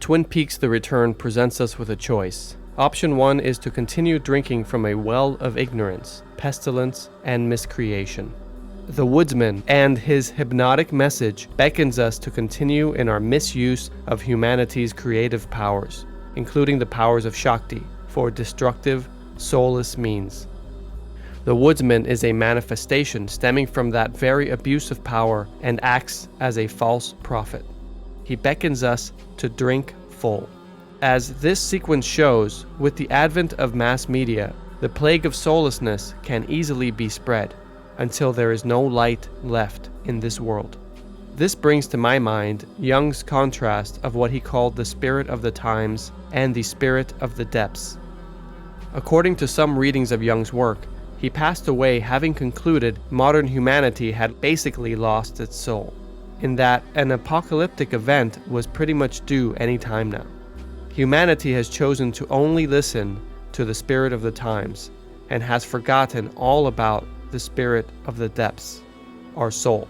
Twin Peaks: The Return presents us with a choice. Option 1 is to continue drinking from a well of ignorance, pestilence, and miscreation. The woodsman and his hypnotic message beckons us to continue in our misuse of humanity's creative powers, including the powers of Shakti, for destructive, soulless means. The woodsman is a manifestation stemming from that very abuse of power and acts as a false prophet. He beckons us to drink full. As this sequence shows, with the advent of mass media, the plague of soullessness can easily be spread until there is no light left in this world. This brings to my mind Jung's contrast of what he called the spirit of the times and the spirit of the depths. According to some readings of Jung's work, he passed away having concluded modern humanity had basically lost its soul, in that an apocalyptic event was pretty much due any time now. Humanity has chosen to only listen to the spirit of the times and has forgotten all about the spirit of the depths, our soul.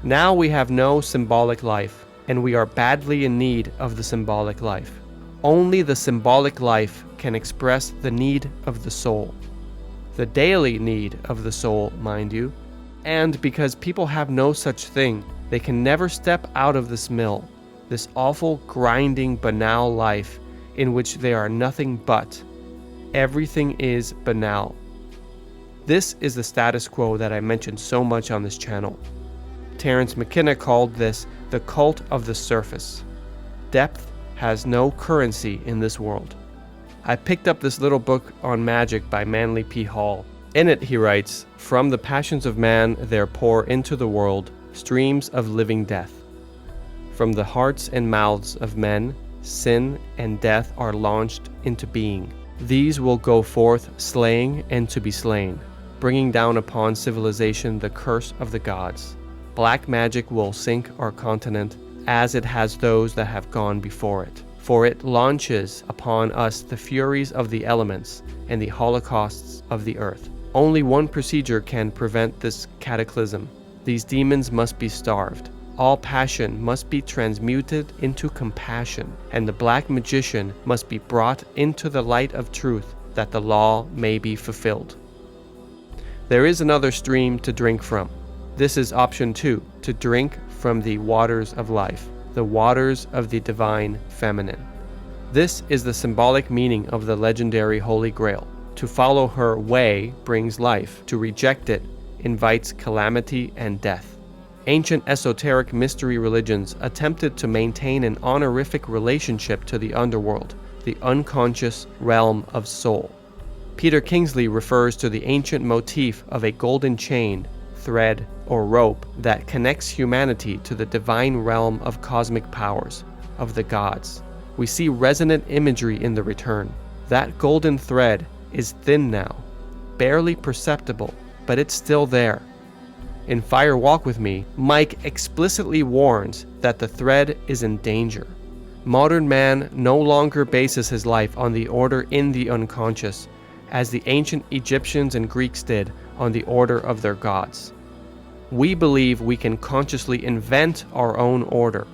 Now we have no symbolic life, and we are badly in need of the symbolic life. Only the symbolic life can express the need of the soul. The daily need of the soul, mind you. And because people have no such thing, they can never step out of this mill, this awful, grinding, banal life in which they are nothing but. Everything is banal. This is the status quo that I mentioned so much on this channel. Terence McKenna called this the cult of the surface. Depth has no currency in this world. I picked up this little book on magic by Manly P. Hall. In it, he writes, "From the passions of man there pour into the world streams of living death. From the hearts and mouths of men, sin and death are launched into being. These will go forth slaying and to be slain, bringing down upon civilization the curse of the gods. Black magic will sink our continent, as it has those that have gone before it. For it launches upon us the furies of the elements and the holocausts of the earth. Only one procedure can prevent this cataclysm. These demons must be starved. All passion must be transmuted into compassion, and the black magician must be brought into the light of truth, that the law may be fulfilled." There is another stream to drink from. This is option 2, to drink from the waters of life, the waters of the divine feminine. This is the symbolic meaning of the legendary Holy Grail. To follow her way brings life. To reject it invites calamity and death. Ancient esoteric mystery religions attempted to maintain an honorific relationship to the underworld, the unconscious realm of soul. Peter Kingsley refers to the ancient motif of a golden chain, thread, or rope that connects humanity to the divine realm of cosmic powers, of the gods. We see resonant imagery in The Return. That golden thread is thin now, barely perceptible, but it's still there. In Fire Walk With Me, Mike explicitly warns that the thread is in danger. Modern man no longer bases his life on the order in the unconscious, as the ancient Egyptians and Greeks did on the order of their gods. We believe we can consciously invent our own order,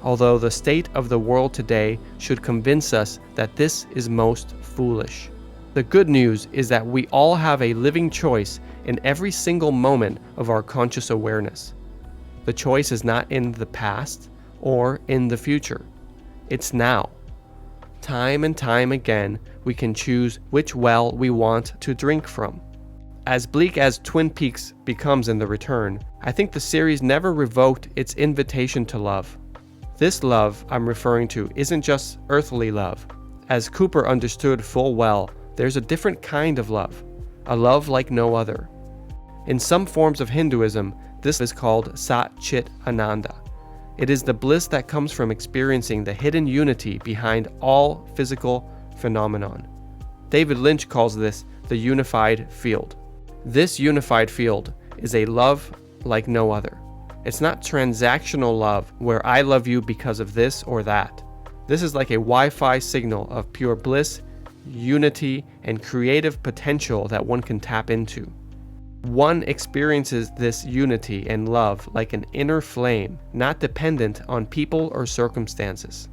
although the state of the world today should convince us that this is most foolish. The good news is that we all have a living choice in every single moment of our conscious awareness. The choice is not in the past or in the future. It's now. Time and time again, we can choose which well we want to drink from. As bleak as Twin Peaks becomes in The Return, I think the series never revoked its invitation to love. This love I'm referring to isn't just earthly love. As Cooper understood full well, there's a different kind of love, a love like no other. In some forms of Hinduism, this is called Satcitananda. It is the bliss that comes from experiencing the hidden unity behind all physical phenomenon. David Lynch calls this the unified field. This unified field is a love like no other. It's not transactional love where I love you because of this or that. This is like a Wi-Fi signal of pure bliss, unity, and creative potential that one can tap into. One experiences this unity and love like an inner flame, not dependent on people or circumstances.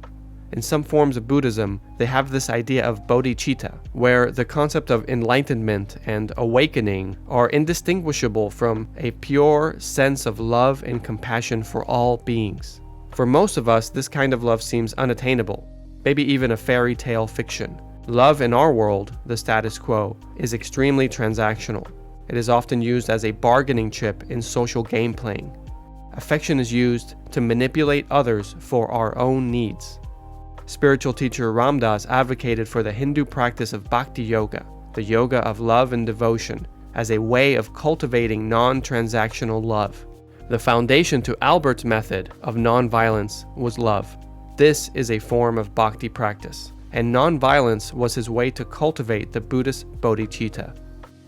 In some forms of Buddhism, they have this idea of bodhicitta, where the concept of enlightenment and awakening are indistinguishable from a pure sense of love and compassion for all beings. For most of us, this kind of love seems unattainable, maybe even a fairy tale fiction. Love in our world, the status quo, is extremely transactional. It is often used as a bargaining chip in social game playing. Affection is used to manipulate others for our own needs. Spiritual teacher Ram Dass advocated for the Hindu practice of bhakti yoga, the yoga of love and devotion, as a way of cultivating non-transactional love. The foundation to Albert's method of non-violence was love. This is a form of bhakti practice, and non-violence was his way to cultivate the Buddhist bodhicitta.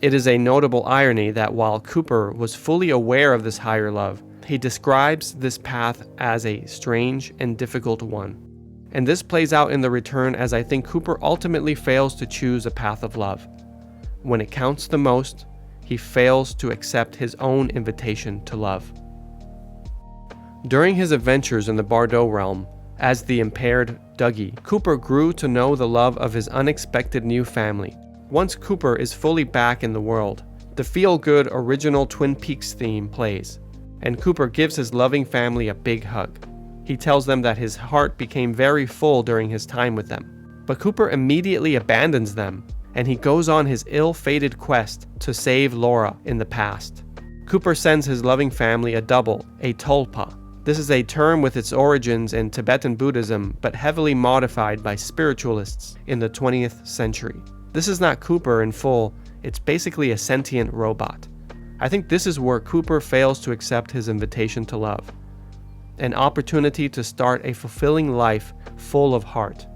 It is a notable irony that while Cooper was fully aware of this higher love, he describes this path as a strange and difficult one. And this plays out in The Return, as I think Cooper ultimately fails to choose a path of love. When it counts the most, he fails to accept his own invitation to love. During his adventures in the Bardo realm, as the impaired Dougie, Cooper grew to know the love of his unexpected new family. Once Cooper is fully back in the world, the feel-good original Twin Peaks theme plays, and Cooper gives his loving family a big hug. He tells them that his heart became very full during his time with them. But Cooper immediately abandons them, and he goes on his ill-fated quest to save Laura in the past. Cooper sends his loving family a double, a tulpa. This is a term with its origins in Tibetan Buddhism, but heavily modified by spiritualists in the 20th century. This is not Cooper in full, it's basically a sentient robot. I think this is where Cooper fails to accept his invitation to love. An opportunity to start a fulfilling life full of heart.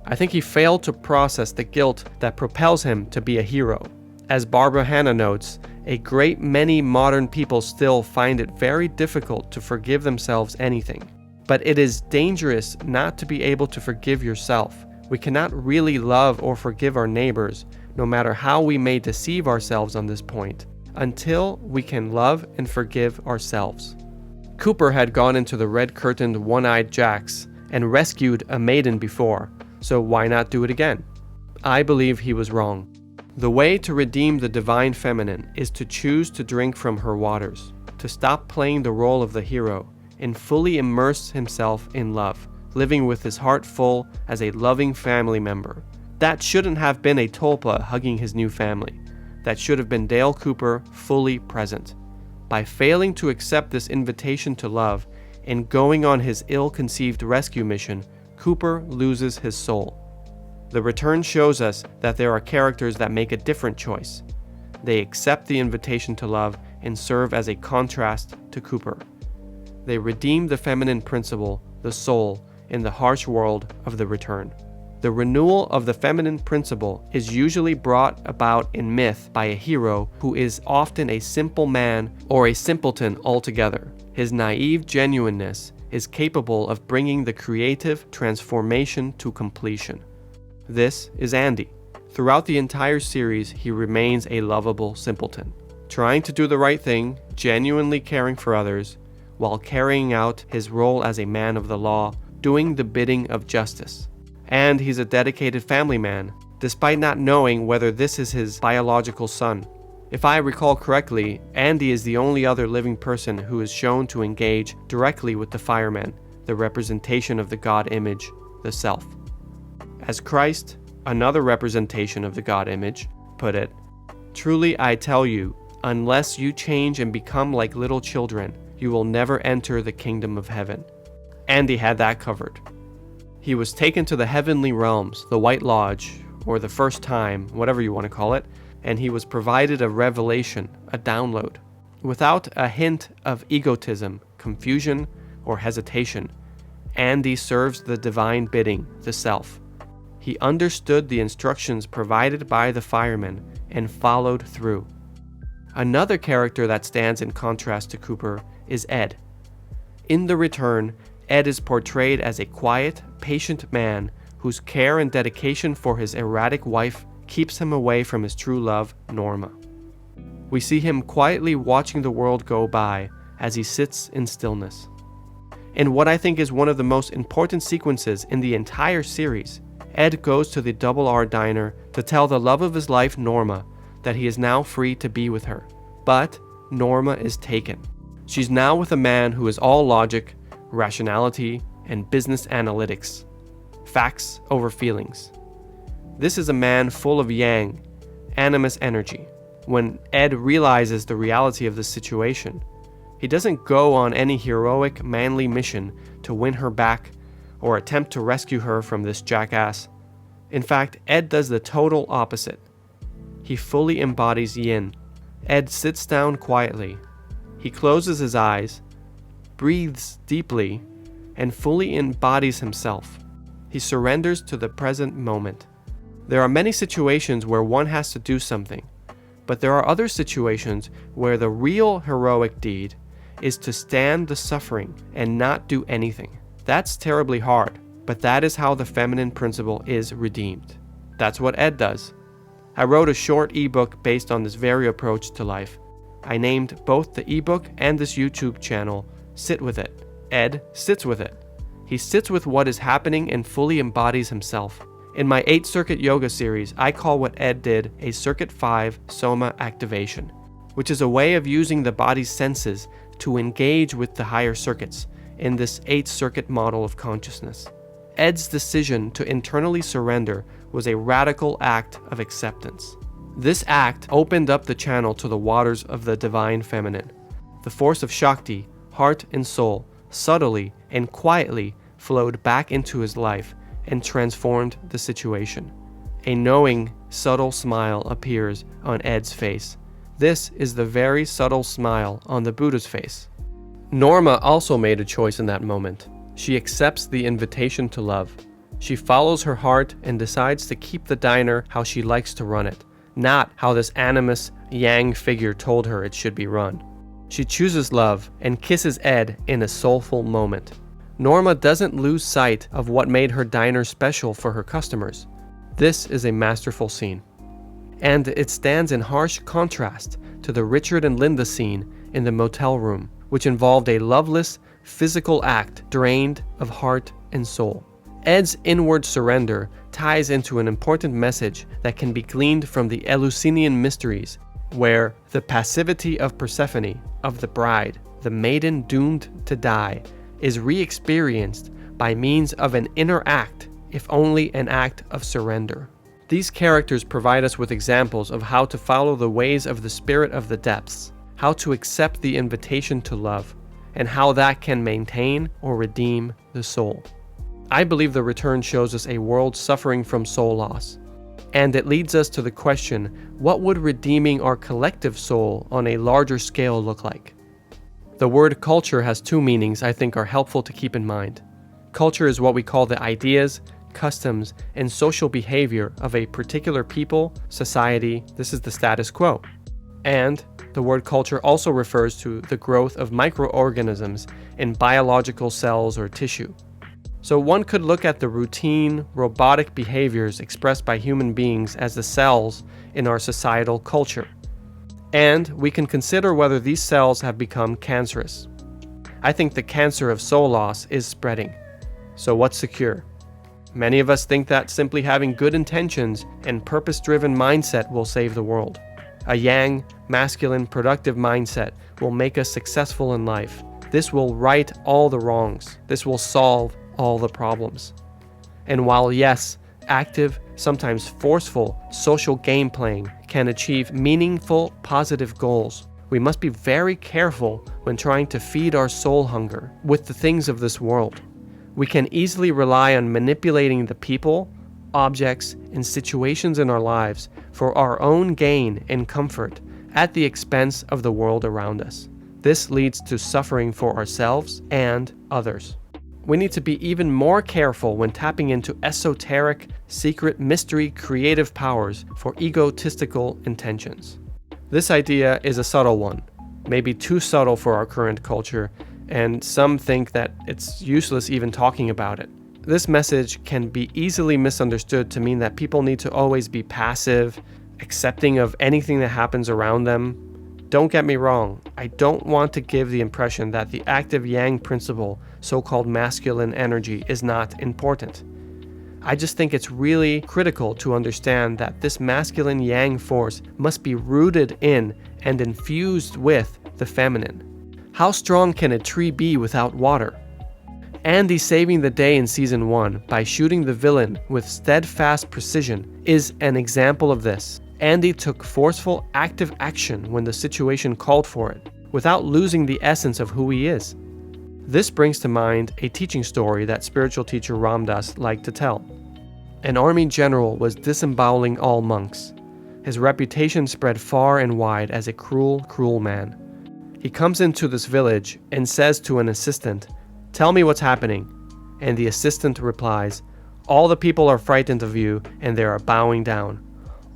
I think he failed to process the guilt that propels him to be a hero. As Barbara Hanna notes, a great many modern people still find it very difficult to forgive themselves anything. But it is dangerous not to be able to forgive yourself. We cannot really love or forgive our neighbors, no matter how we may deceive ourselves on this point, until we can love and forgive ourselves. Cooper had gone into the red-curtained One-Eyed Jacks and rescued a maiden before, so why not do it again? I believe he was wrong. The way to redeem the divine feminine is to choose to drink from her waters, to stop playing the role of the hero, and fully immerse himself in love, living with his heart full as a loving family member. That shouldn't have been a tulpa hugging his new family. That should have been Dale Cooper fully present. By failing to accept this invitation to love and going on his ill-conceived rescue mission, Cooper loses his soul. The Return shows us that there are characters that make a different choice. They accept the invitation to love and serve as a contrast to Cooper. They redeem the feminine principle, the soul, in the harsh world of the Return. The renewal of the feminine principle is usually brought about in myth by a hero who is often a simple man or a simpleton altogether. His naive genuineness is capable of bringing the creative transformation to completion. This is Andy. Throughout the entire series, he remains a lovable simpleton, trying to do the right thing, genuinely caring for others, while carrying out his role as a man of the law, doing the bidding of justice. And he's a dedicated family man, despite not knowing whether this is his biological son. If I recall correctly, Andy is the only other living person who is shown to engage directly with the fireman, the representation of the God image, the self. As Christ, another representation of the God image, put it, "Truly I tell you, unless you change and become like little children, you will never enter the kingdom of heaven." Andy had that covered. He was taken to the heavenly realms, the White Lodge, or the first time, whatever you want to call it, and he was provided a revelation, a download. Without a hint of egotism, confusion, or hesitation, Andy serves the divine bidding, the self. He understood the instructions provided by the fireman and followed through. Another character that stands in contrast to Cooper is Ed. In The Return, Ed is portrayed as a quiet, patient man whose care and dedication for his erratic wife keeps him away from his true love, Norma. We see him quietly watching the world go by as he sits in stillness. In what I think is one of the most important sequences in the entire series, Ed goes to the Double R diner to tell the love of his life, Norma, that he is now free to be with her. But Norma is taken. She's now with a man who is all logic, rationality, and business analytics. Facts over feelings. This is a man full of yang, animus energy. When Ed realizes the reality of the situation, he doesn't go on any heroic, manly mission to win her back or attempt to rescue her from this jackass. In fact, Ed does the total opposite. He fully embodies yin. Ed sits down quietly. He closes his eyes, breathes deeply, and fully embodies himself. He surrenders to the present moment. There are many situations where one has to do something, but there are other situations where the real heroic deed is to stand the suffering and not do anything. That's terribly hard, but that is how the feminine principle is redeemed. That's what Ed does. I wrote a short ebook based on this very approach to life. I named both the ebook and this YouTube channel Sit With It. Ed sits with it. He sits with what is happening and fully embodies himself. In my 8 Circuit Yoga series, I call what Ed did a Circuit 5 Soma activation, which is a way of using the body's senses to engage with the higher circuits in this 8 Circuit model of consciousness. Ed's decision to internally surrender was a radical act of acceptance. This act opened up the channel to the waters of the divine feminine. The force of Shakti, heart and soul, subtly and quietly flowed back into his life and transformed the situation. A knowing, subtle smile appears on Ed's face. This is the very subtle smile on the Buddha's face. Norma also made a choice in that moment. She accepts the invitation to love. She follows her heart and decides to keep the diner how she likes to run it, not how this animus yang figure told her it should be run. She chooses love and kisses Ed in a soulful moment. Norma doesn't lose sight of what made her diner special for her customers. This is a masterful scene. And it stands in harsh contrast to the Richard and Linda scene in the motel room, which involved a loveless, physical act drained of heart and soul. Ed's inward surrender ties into an important message that can be gleaned from the Eleusinian mysteries, where the passivity of Persephone, of the bride, the maiden doomed to die, is re-experienced by means of an inner act, if only an act of surrender. These characters provide us with examples of how to follow the ways of the spirit of the depths, how to accept the invitation to love, and how that can maintain or redeem the soul. I believe the return shows us a world suffering from soul loss. And it leads us to the question, what would redeeming our collective soul on a larger scale look like? The word culture has 2 meanings I think are helpful to keep in mind. Culture is what we call the ideas, customs, and social behavior of a particular people, society. This is the status quo. And the word culture also refers to the growth of microorganisms in biological cells or tissue. So one could look at the routine, robotic behaviors expressed by human beings as the cells in our societal culture. And we can consider whether these cells have become cancerous. I think the cancer of soul loss is spreading. So what's the cure? Many of us think that simply having good intentions and purpose-driven mindset will save the world. A yang, masculine, productive mindset will make us successful in life. This will right all the wrongs. This will solve all the problems. And while yes, active, sometimes forceful social game playing can achieve meaningful, positive goals, we must be very careful when trying to feed our soul hunger with the things of this world. We can easily rely on manipulating the people, objects, and situations in our lives for our own gain and comfort at the expense of the world around us. This leads to suffering for ourselves and others. We need to be even more careful when tapping into esoteric, secret, mystery, creative powers for egotistical intentions. This idea is a subtle one, maybe too subtle for our current culture, and some think that it's useless even talking about it. This message can be easily misunderstood to mean that people need to always be passive, accepting of anything that happens around them, don't get me wrong, I don't want to give the impression that the active yang principle, so-called masculine energy, is not important. I just think it's really critical to understand that this masculine yang force must be rooted in and infused with the feminine. How strong can a tree be without water? Andy saving the day in Season 1 by shooting the villain with steadfast precision is an example of this. Andy took forceful, active action when the situation called for it, without losing the essence of who he is. This brings to mind a teaching story that spiritual teacher Ram Dass liked to tell. An army general was disemboweling all monks. His reputation spread far and wide as a cruel, cruel man. He comes into this village and says to an assistant, "Tell me what's happening." And the assistant replies, "All the people are frightened of you and they are bowing down.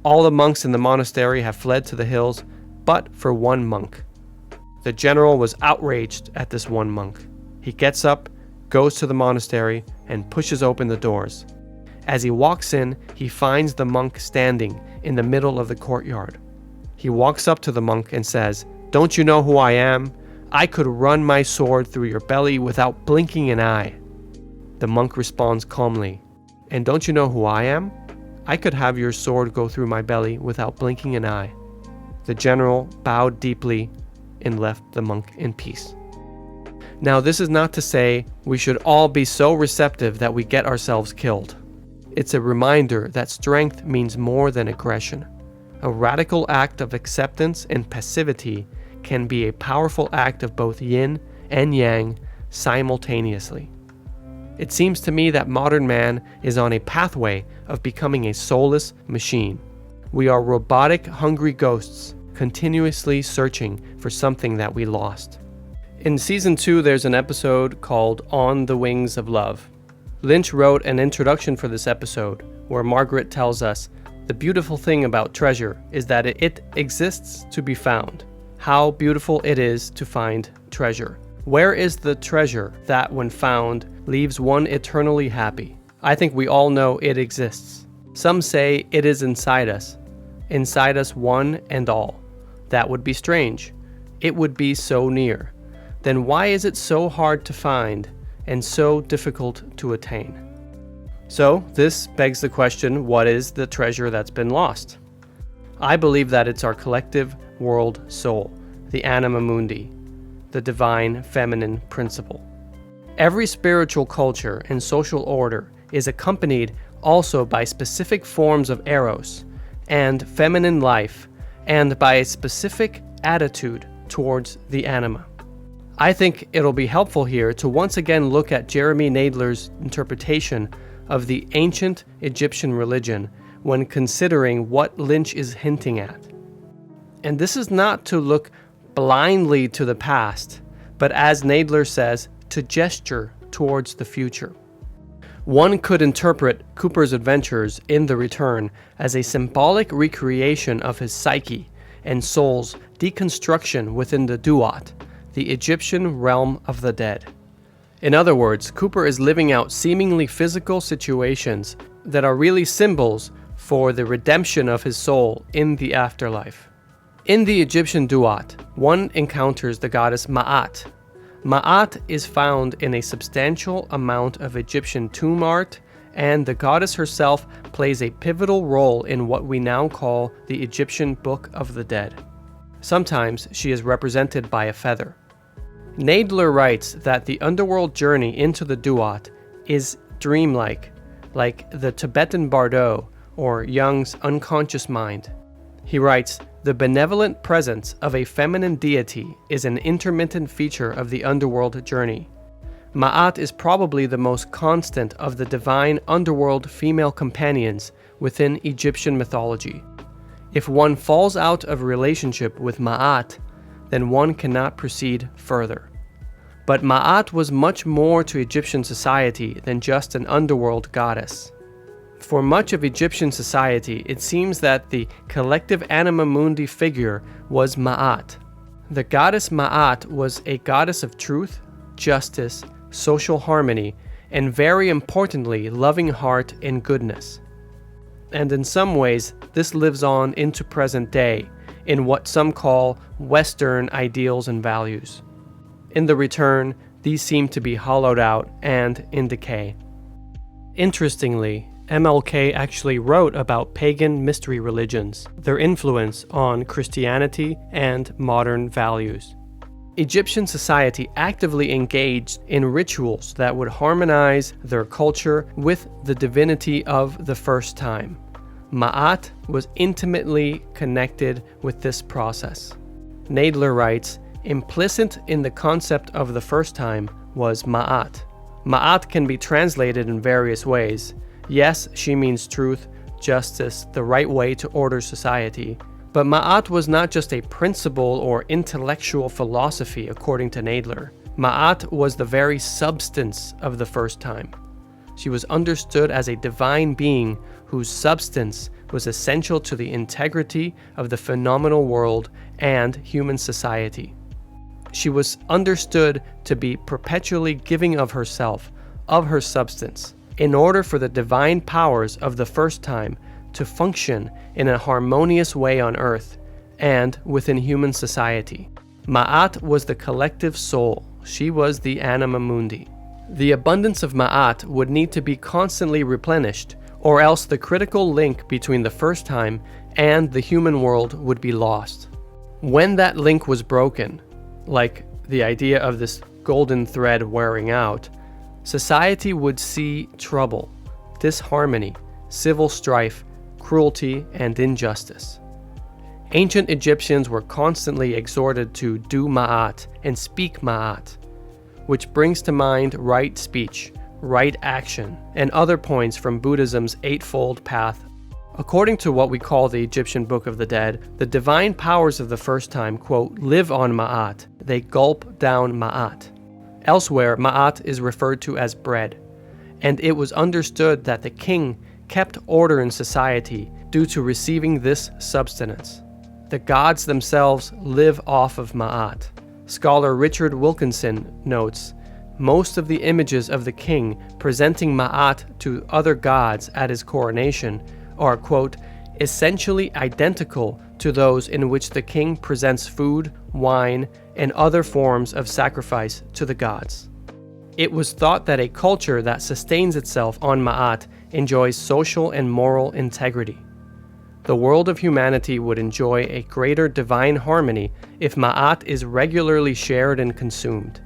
All the monks in the monastery have fled to the hills, but for one monk." The general was outraged at this one monk. He gets up, goes to the monastery, and pushes open the doors. As he walks in, he finds the monk standing in the middle of the courtyard. He walks up to the monk and says, "Don't you know who I am? I could run my sword through your belly without blinking an eye." The monk responds calmly, "And don't you know who I am? I could have your sword go through my belly without blinking an eye." The general bowed deeply and left the monk in peace. Now, this is not to say we should all be so receptive that we get ourselves killed. It's a reminder that strength means more than aggression. A radical act of acceptance and passivity can be a powerful act of both yin and yang simultaneously. It seems to me that modern man is on a pathway of becoming a soulless machine. We are robotic, hungry ghosts, continuously searching for something that we lost. In Season 2, there's an episode called On the Wings of Love. Lynch wrote an introduction for this episode, where Margaret tells us, "The beautiful thing about treasure is that it exists to be found. How beautiful it is to find treasure. Where is the treasure that, when found, leaves one eternally happy? I think we all know it exists. Some say it is inside us one and all. That would be strange. It would be so near. Then why is it so hard to find and so difficult to attain?" So this begs the question, what is the treasure that's been lost? I believe that it's our collective world soul, the Anima Mundi, the divine feminine principle. Every spiritual culture and social order is accompanied also by specific forms of Eros and feminine life, and by a specific attitude towards the anima. I think it'll be helpful here to once again look at Jeremy Nadler's interpretation of the ancient Egyptian religion when considering what Lynch is hinting at. And this is not to look blindly to the past, but as Nadler says, to gesture towards the future. One could interpret Cooper's adventures in The Return as a symbolic recreation of his psyche and soul's deconstruction within the Duat, the Egyptian realm of the dead. In other words, Cooper is living out seemingly physical situations that are really symbols for the redemption of his soul in the afterlife. In the Egyptian Duat, one encounters the goddess Ma'at. Ma'at is found in a substantial amount of Egyptian tomb art, and the goddess herself plays a pivotal role in what we now call the Egyptian Book of the Dead. Sometimes she is represented by a feather. Nadler writes that the underworld journey into the Duat is dreamlike, like the Tibetan Bardo or Jung's unconscious mind. He writes, "The benevolent presence of a feminine deity is an intermittent feature of the underworld journey. Ma'at is probably the most constant of the divine underworld female companions within Egyptian mythology. If one falls out of relationship with Ma'at, then one cannot proceed further." But Ma'at was much more to Egyptian society than just an underworld goddess. For much of Egyptian society, it seems that the collective Anima Mundi figure was Ma'at. The goddess Ma'at was a goddess of truth, justice, social harmony, and very importantly, loving heart and goodness. And in some ways, this lives on into present day, in what some call Western ideals and values. In the return, these seem to be hollowed out and in decay. Interestingly, MLK actually wrote about pagan mystery religions, their influence on Christianity and modern values. Egyptian society actively engaged in rituals that would harmonize their culture with the divinity of the first time. Ma'at was intimately connected with this process. Nadler writes, implicit in the concept of the first time was Ma'at. Ma'at can be translated in various ways. Yes, she means truth, justice, the right way to order society. But Ma'at was not just a principle or intellectual philosophy, according to Nadler. Ma'at was the very substance of the first time. She was understood as a divine being whose substance was essential to the integrity of the phenomenal world and human society. She was understood to be perpetually giving of herself, of her substance, in order for the divine powers of the first time to function in a harmonious way on earth and within human society. Ma'at was the collective soul. She was the Anima Mundi. The abundance of Ma'at would need to be constantly replenished, or else the critical link between the first time and the human world would be lost. When that link was broken, like the idea of this golden thread wearing out, society would see trouble, disharmony, civil strife, cruelty, and injustice. Ancient Egyptians were constantly exhorted to do Ma'at and speak Ma'at, which brings to mind right speech, right action, and other points from Buddhism's Eightfold Path. According to what we call the Egyptian Book of the Dead, the divine powers of the first time, quote, live on Ma'at. They gulp down Ma'at. Elsewhere, Ma'at is referred to as bread, and it was understood that the king kept order in society due to receiving this substance. The gods themselves live off of Ma'at. Scholar Richard Wilkinson notes, most of the images of the king presenting Ma'at to other gods at his coronation are, quote, essentially identical to those in which the king presents food, wine, and other forms of sacrifice to the gods. It was thought that a culture that sustains itself on Ma'at enjoys social and moral integrity. The world of humanity would enjoy a greater divine harmony if Ma'at is regularly shared and consumed.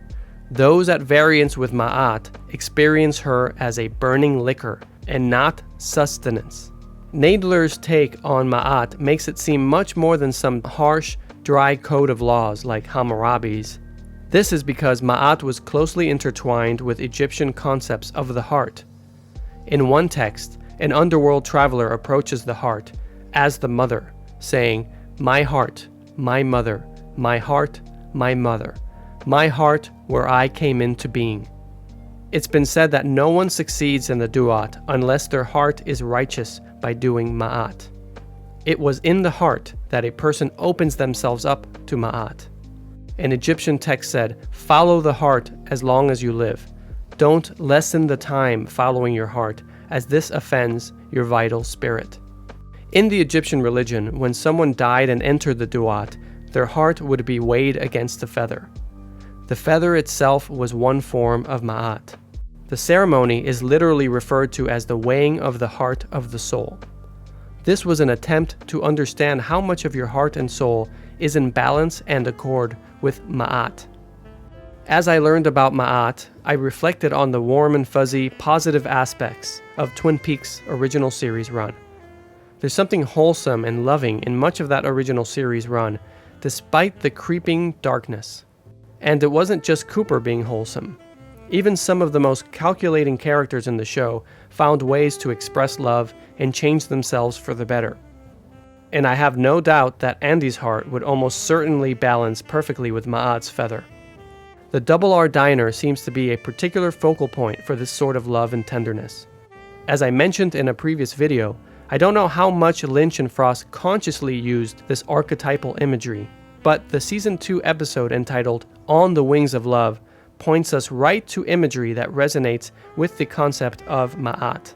Those at variance with Ma'at experience her as a burning liquor and not sustenance. Nadler's take on Ma'at makes it seem much more than some harsh, dry code of laws like Hammurabi's. This is because Ma'at was closely intertwined with Egyptian concepts of the heart. In one text, an underworld traveler approaches the heart as the mother, saying, my heart, my mother, my heart, my mother, my heart where I came into being. It's been said that no one succeeds in the Duat unless their heart is righteous by doing Ma'at. It was in the heart that a person opens themselves up to Ma'at. An Egyptian text said, follow the heart as long as you live. Don't lessen the time following your heart, as this offends your vital spirit. In the Egyptian religion, when someone died and entered the Duat, their heart would be weighed against the feather. The feather itself was one form of Ma'at. The ceremony is literally referred to as the weighing of the heart of the soul. This was an attempt to understand how much of your heart and soul is in balance and accord with Ma'at. As I learned about Ma'at, I reflected on the warm and fuzzy positive aspects of Twin Peaks' original series run. There's something wholesome and loving in much of that original series run, despite the creeping darkness. And it wasn't just Cooper being wholesome. Even some of the most calculating characters in the show found ways to express love and change themselves for the better. And I have no doubt that Andy's heart would almost certainly balance perfectly with Ma'at's feather. The Double R Diner seems to be a particular focal point for this sort of love and tenderness. As I mentioned in a previous video, I don't know how much Lynch and Frost consciously used this archetypal imagery, but the Season 2 episode entitled On the Wings of Love points us right to imagery that resonates with the concept of Ma'at.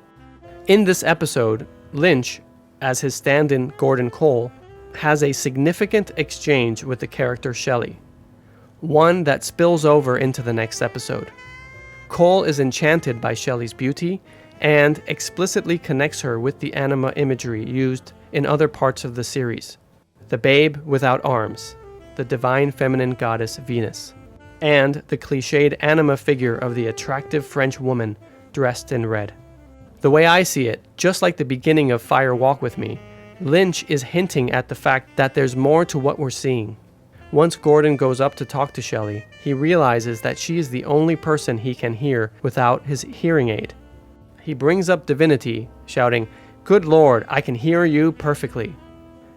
In this episode, Lynch, as his stand-in Gordon Cole, has a significant exchange with the character Shelley, one that spills over into the next episode. Cole is enchanted by Shelley's beauty and explicitly connects her with the anima imagery used in other parts of the series. The babe without arms, the divine feminine goddess Venus, and the cliched anima figure of the attractive French woman dressed in red. The way I see it, just like the beginning of Fire Walk With Me, Lynch is hinting at the fact that there's more to what we're seeing. Once Gordon goes up to talk to Shelley, he realizes that she is the only person he can hear without his hearing aid. He brings up divinity, shouting, "Good Lord, I can hear you perfectly,"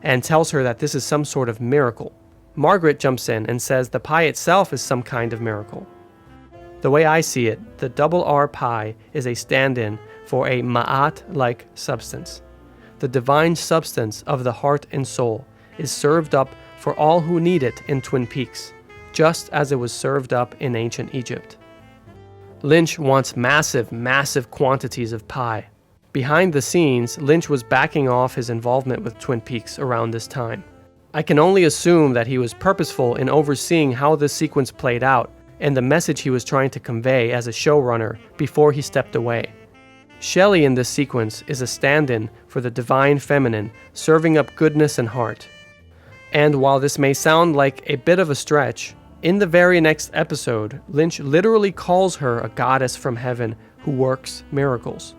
and tells her that this is some sort of miracle. Margaret jumps in and says the pie itself is some kind of miracle. The way I see it, the double R pie is a stand-in for a ma'at-like substance. The divine substance of the heart and soul is served up for all who need it in Twin Peaks, just as it was served up in ancient Egypt. Lynch wants massive quantities of pie. Behind the scenes, Lynch was backing off his involvement with Twin Peaks around this time. I can only assume that he was purposeful in overseeing how this sequence played out and the message he was trying to convey as a showrunner before he stepped away. Shelley in this sequence is a stand-in for the divine feminine, serving up goodness and heart. And while this may sound like a bit of a stretch, in the very next episode, Lynch literally calls her a goddess from heaven who works miracles,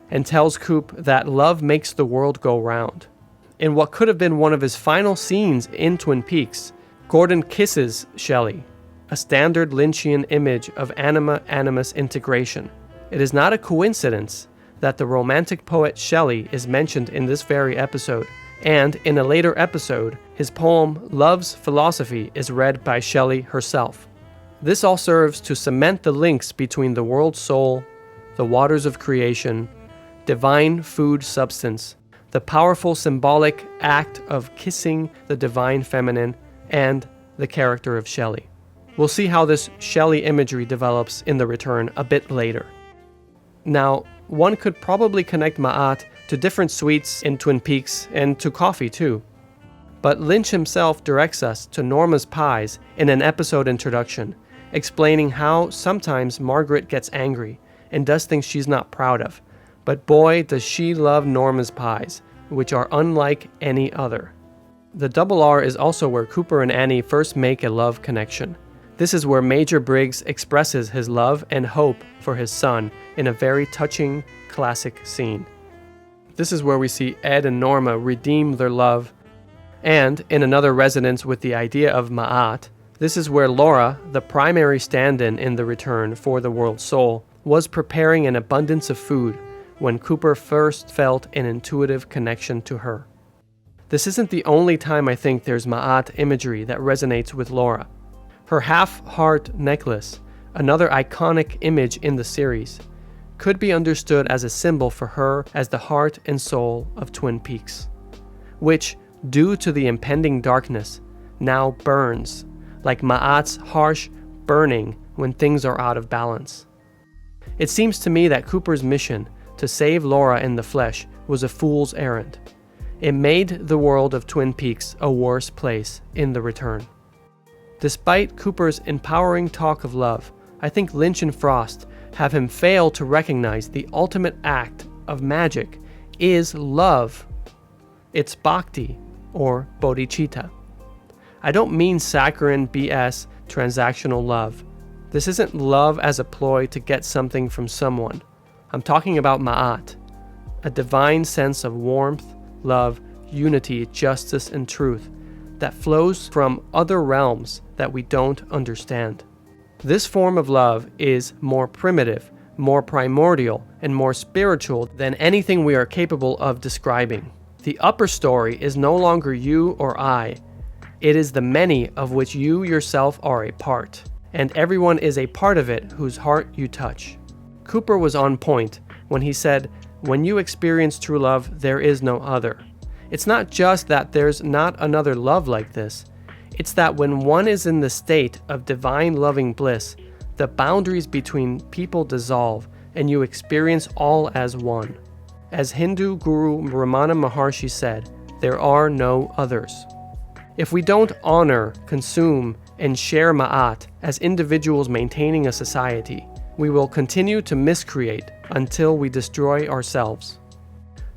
and tells Coop that love makes the world go round. In what could have been one of his final scenes in Twin Peaks, Gordon kisses Shelley, a standard Lynchian image of anima-animus integration. It is not a coincidence that the romantic poet Shelley is mentioned in this very episode, and in a later episode, his poem Love's Philosophy is read by Shelley herself. This all serves to cement the links between the world soul, the waters of creation, divine food substance, the powerful symbolic act of kissing the divine feminine, and the character of Shelley. We'll see how this Shelley imagery develops in The Return a bit later. Now, one could probably connect Ma'at to different sweets in Twin Peaks and to coffee too. But Lynch himself directs us to Norma's pies in an episode introduction, explaining how sometimes Margaret gets angry and does things she's not proud of. But boy, does she love Norma's pies, which are unlike any other. The double R is also where Cooper and Annie first make a love connection. This is where Major Briggs expresses his love and hope for his son in a very touching, classic scene. This is where we see Ed and Norma redeem their love. And in another resonance with the idea of Ma'at, this is where Laura, the primary stand-in in The Return for the world soul, was preparing an abundance of food when Cooper first felt an intuitive connection to her. This isn't the only time I think there's Ma'at imagery that resonates with Laura. Her half-heart necklace, another iconic image in the series, could be understood as a symbol for her as the heart and soul of Twin Peaks, which, due to the impending darkness, now burns, like Ma'at's harsh burning when things are out of balance. It seems to me that Cooper's mission to save Laura in the flesh was a fool's errand. It made the world of Twin Peaks a worse place in The Return. Despite Cooper's empowering talk of love, I think Lynch and Frost have him fail to recognize the ultimate act of magic is love. It's bhakti, or bodhicitta. I don't mean saccharine BS transactional love. This isn't love as a ploy to get something from someone. I'm talking about Ma'at, a divine sense of warmth, love, unity, justice, and truth that flows from other realms that we don't understand. This form of love is more primitive, more primordial, and more spiritual than anything we are capable of describing. The upper story is no longer you or I. It is the many of which you yourself are a part, and everyone is a part of it whose heart you touch. Cooper was on point when he said, "When you experience true love, there is no other." It's not just that there's not another love like this. It's that when one is in the state of divine loving bliss, the boundaries between people dissolve and you experience all as one. As Hindu guru Ramana Maharshi said, There are no others. If we don't honor, consume, and share Ma'at as individuals maintaining a society, we will continue to miscreate until we destroy ourselves.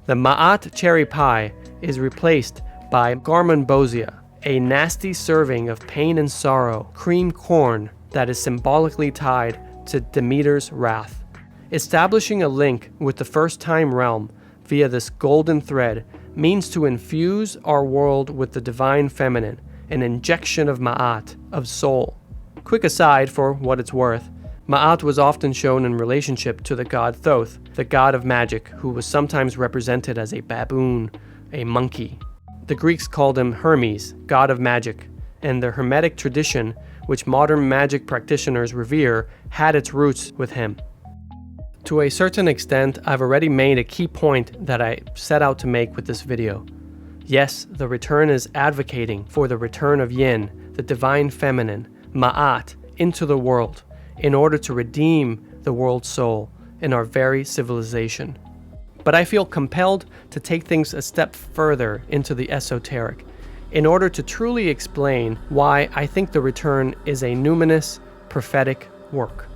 The Ma'at cherry pie is replaced by garmonbosia, a nasty serving of pain and sorrow, cream corn that is symbolically tied to Demeter's wrath. Establishing a link with the first-time realm via this golden thread means to infuse our world with the divine feminine, an injection of Ma'at, of soul. Quick aside for what it's worth, Ma'at was often shown in relationship to the god Thoth, the god of magic, who was sometimes represented as a baboon, a monkey. The Greeks called him Hermes, god of magic, and the Hermetic tradition, which modern magic practitioners revere, had its roots with him. To a certain extent, I've already made a key point that I set out to make with this video. Yes, the return is advocating for the return of Yin, the divine feminine, Ma'at, into the world, in order to redeem the world's soul and our very civilization. But I feel compelled to take things a step further into the esoteric, in order to truly explain why I think the return is a numinous, prophetic work.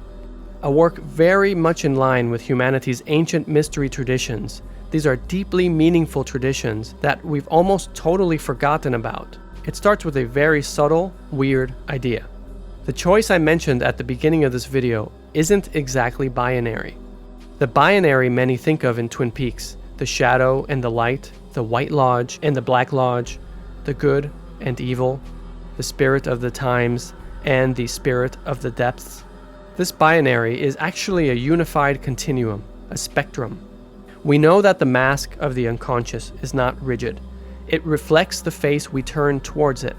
A work very much in line with humanity's ancient mystery traditions. These are deeply meaningful traditions that we've almost totally forgotten about. It starts with a very subtle, weird idea. The choice I mentioned at the beginning of this video isn't exactly binary. The binary many think of in Twin Peaks, the shadow and the light, the White Lodge and the Black Lodge, the good and evil, the spirit of the times, and the spirit of the depths. This binary is actually a unified continuum, a spectrum. We know that the mask of the unconscious is not rigid. It reflects the face we turn towards it.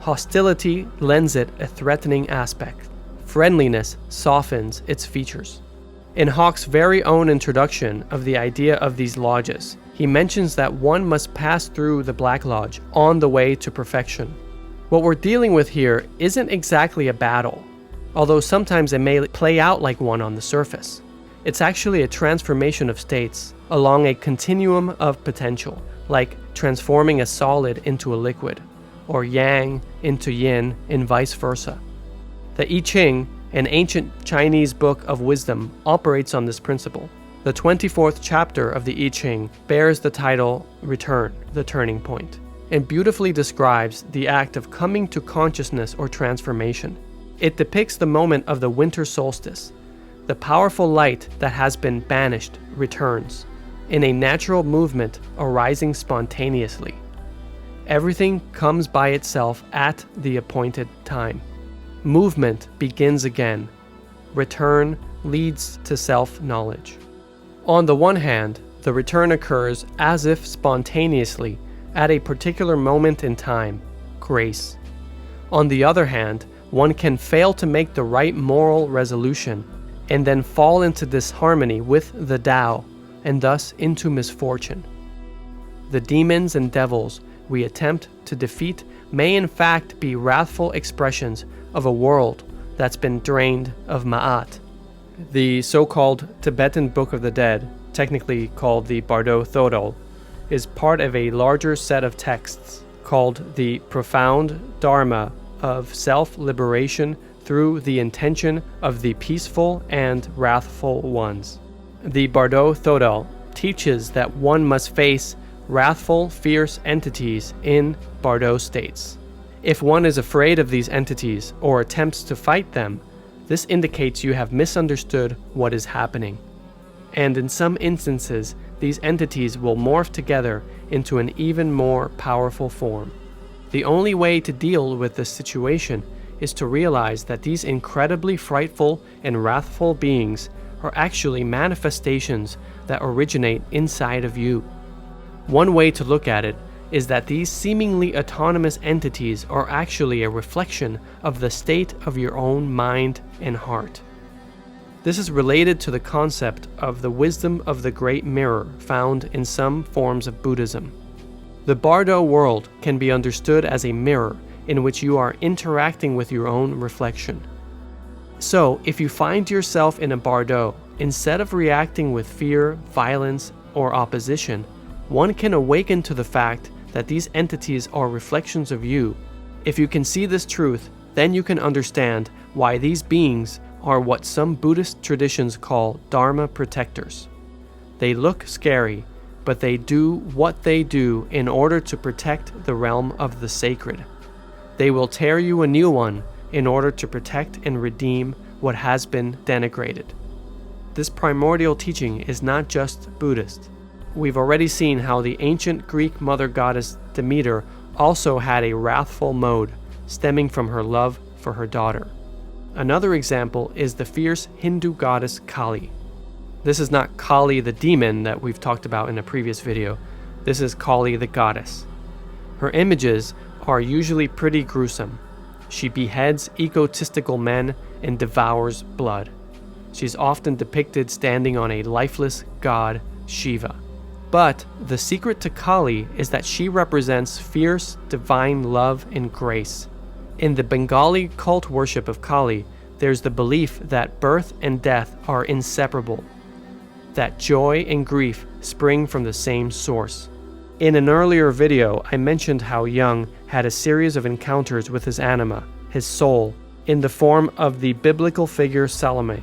Hostility lends it a threatening aspect. Friendliness softens its features. In Hawke's very own introduction of the idea of these lodges, he mentions that one must pass through the Black Lodge on the way to perfection. What we're dealing with here isn't exactly a battle, although sometimes it may play out like one on the surface. It's actually a transformation of states along a continuum of potential, like transforming a solid into a liquid, or yang into yin, and vice versa. The I Ching, an ancient Chinese book of wisdom, operates on this principle. The 24th chapter of the I Ching bears the title Return, the Turning Point, and beautifully describes the act of coming to consciousness or transformation. It depicts the moment of the winter solstice. The powerful light that has been banished returns, in a natural movement arising spontaneously. Everything comes by itself at the appointed time. Movement begins again. Return leads to self-knowledge. On the one hand, the return occurs as if spontaneously at a particular moment in time, grace. On the other hand, one can fail to make the right moral resolution and then fall into disharmony with the Tao and thus into misfortune. The demons and devils we attempt to defeat may in fact be wrathful expressions of a world that's been drained of Ma'at. The so-called Tibetan Book of the Dead, technically called the Bardo Thodol, is part of a larger set of texts called the Profound Dharma of Self-Liberation through the Intention of the Peaceful and Wrathful Ones. The Bardo Thodol teaches that one must face wrathful, fierce entities in Bardo states. If one is afraid of these entities or attempts to fight them, this indicates you have misunderstood what is happening. And in some instances, these entities will morph together into an even more powerful form. The only way to deal with this situation is to realize that these incredibly frightful and wrathful beings are actually manifestations that originate inside of you. One way to look at it is that these seemingly autonomous entities are actually a reflection of the state of your own mind and heart. This is related to the concept of the wisdom of the Great Mirror found in some forms of Buddhism. The Bardo world can be understood as a mirror in which you are interacting with your own reflection. So, if you find yourself in a Bardo, instead of reacting with fear, violence, or opposition, one can awaken to the fact that these entities are reflections of you. If you can see this truth, then you can understand why these beings are what some Buddhist traditions call Dharma protectors. They look scary, but they do what they do in order to protect the realm of the sacred. They will tear you a new one in order to protect and redeem what has been denigrated. This primordial teaching is not just Buddhist. We've already seen how the ancient Greek mother goddess Demeter also had a wrathful mode stemming from her love for her daughter. Another example is the fierce Hindu goddess Kali. This is not Kali the demon that we've talked about in a previous video. This is Kali the goddess. Her images are usually pretty gruesome. She beheads egotistical men and devours blood. She's often depicted standing on a lifeless god, Shiva. But the secret to Kali is that she represents fierce divine love and grace. In the Bengali cult worship of Kali, there's the belief that birth and death are inseparable, that joy and grief spring from the same source. In an earlier video, I mentioned how Jung had a series of encounters with his anima, his soul, in the form of the biblical figure Salome.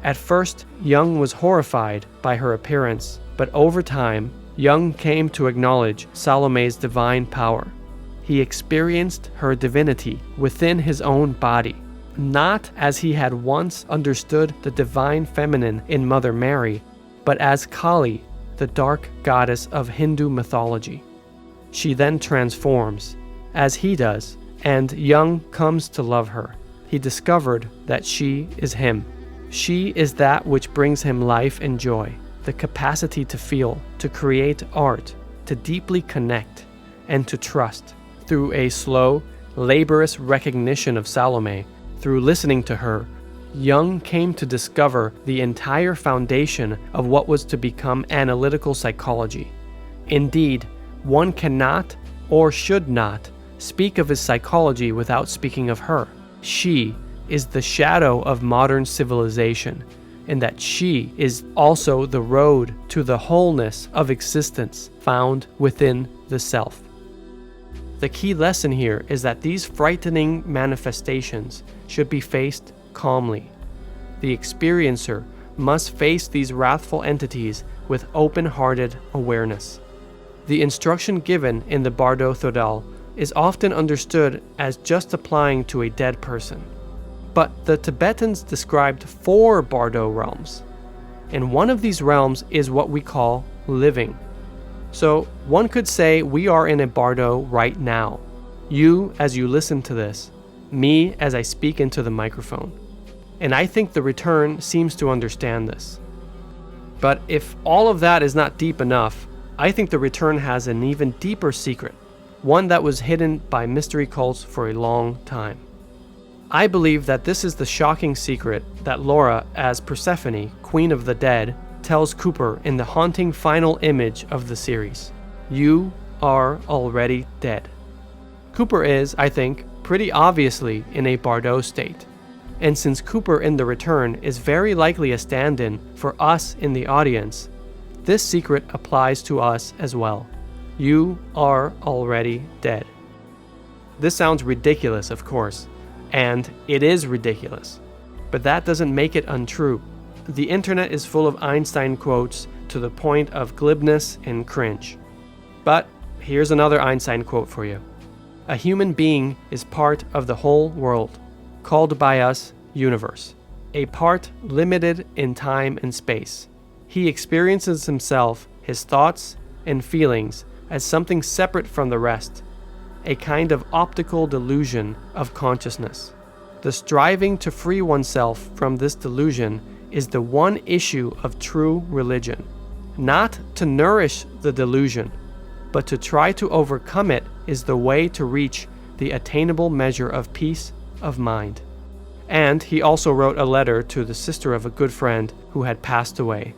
At first, Jung was horrified by her appearance, but over time, Jung came to acknowledge Salome's divine power. He experienced her divinity within his own body, not as he had once understood the divine feminine in Mother Mary, but as Kali, the dark goddess of Hindu mythology. She then transforms, as he does, and Jung comes to love her. He discovered that she is him. She is that which brings him life and joy, the capacity to feel, to create art, to deeply connect, and to trust. Through a slow, laborious recognition of Salome, through listening to her, Jung came to discover the entire foundation of what was to become analytical psychology. Indeed, one cannot or should not speak of his psychology without speaking of her. She is the shadow of modern civilization, and that she is also the road to the wholeness of existence found within the self. The key lesson here is that these frightening manifestations should be faced calmly. The experiencer must face these wrathful entities with open-hearted awareness. The instruction given in the Bardo Thodol is often understood as just applying to a dead person. But the Tibetans described 4 Bardo realms, and one of these realms is what we call living. So one could say we are in a Bardo right now. You as you listen to this, me as I speak into the microphone. And I think the return seems to understand this. But if all of that is not deep enough, I think the return has an even deeper secret, one that was hidden by mystery cults for a long time. I believe that this is the shocking secret that Laura, as Persephone, Queen of the Dead, tells Cooper in the haunting final image of the series. You are already dead. Cooper is, I think, pretty obviously in a Bardo state. And since Cooper in The Return is very likely a stand-in for us in the audience, this secret applies to us as well. You are already dead. This sounds ridiculous, of course, and it is ridiculous, but that doesn't make it untrue. The internet is full of Einstein quotes to the point of glibness and cringe. But here's another Einstein quote for you. A human being is part of the whole world, called by us universe, a part limited in time and space. He experiences himself, his thoughts and feelings, as something separate from the rest, a kind of optical delusion of consciousness. The striving to free oneself from this delusion is the one issue of true religion. Not to nourish the delusion, but to try to overcome it is the way to reach the attainable measure of peace of mind. And he also wrote a letter to the sister of a good friend who had passed away.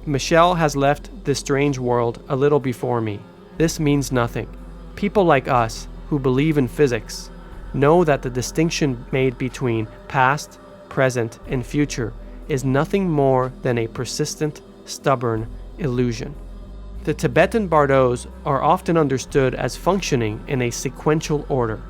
Michelle has left this strange world a little before me. This means nothing. People like us, who believe in physics, know that the distinction made between past, present, and future is nothing more than a persistent, stubborn illusion. The Tibetan Bardos are often understood as functioning in a sequential order.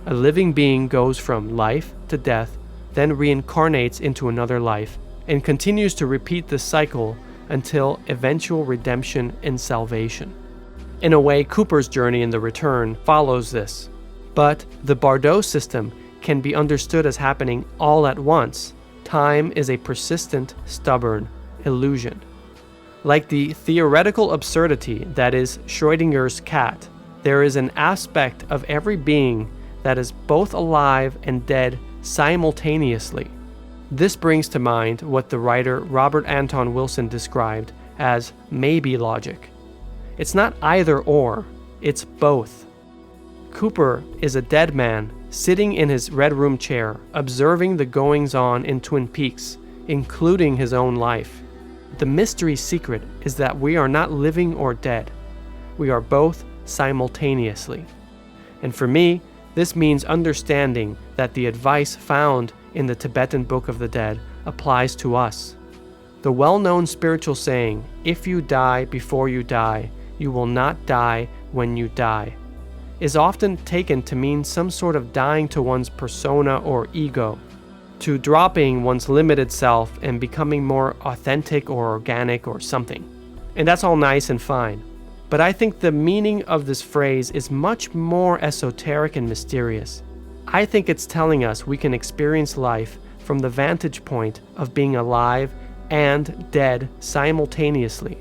A living being goes from life to death, then reincarnates into another life, and continues to repeat this cycle until eventual redemption and salvation. In a way, Cooper's journey in The Return follows this. But the Bardo system can be understood as happening all at once. Time is a persistent, stubborn illusion. Like the theoretical absurdity that is Schrödinger's cat, there is an aspect of every being that is both alive and dead simultaneously. This brings to mind what the writer Robert Anton Wilson described as maybe logic. It's not either or, it's both. Cooper is a dead man sitting in his Red Room chair, observing the goings-on in Twin Peaks, including his own life. The mystery secret is that we are not living or dead. We are both simultaneously. And for me, this means understanding that the advice found in the Tibetan Book of the Dead applies to us. The well-known spiritual saying, "If you die before you die, you will not die when you die," is often taken to mean some sort of dying to one's persona or ego, to dropping one's limited self and becoming more authentic or organic or something. And that's all nice and fine. But I think the meaning of this phrase is much more esoteric and mysterious. I think it's telling us we can experience life from the vantage point of being alive and dead simultaneously.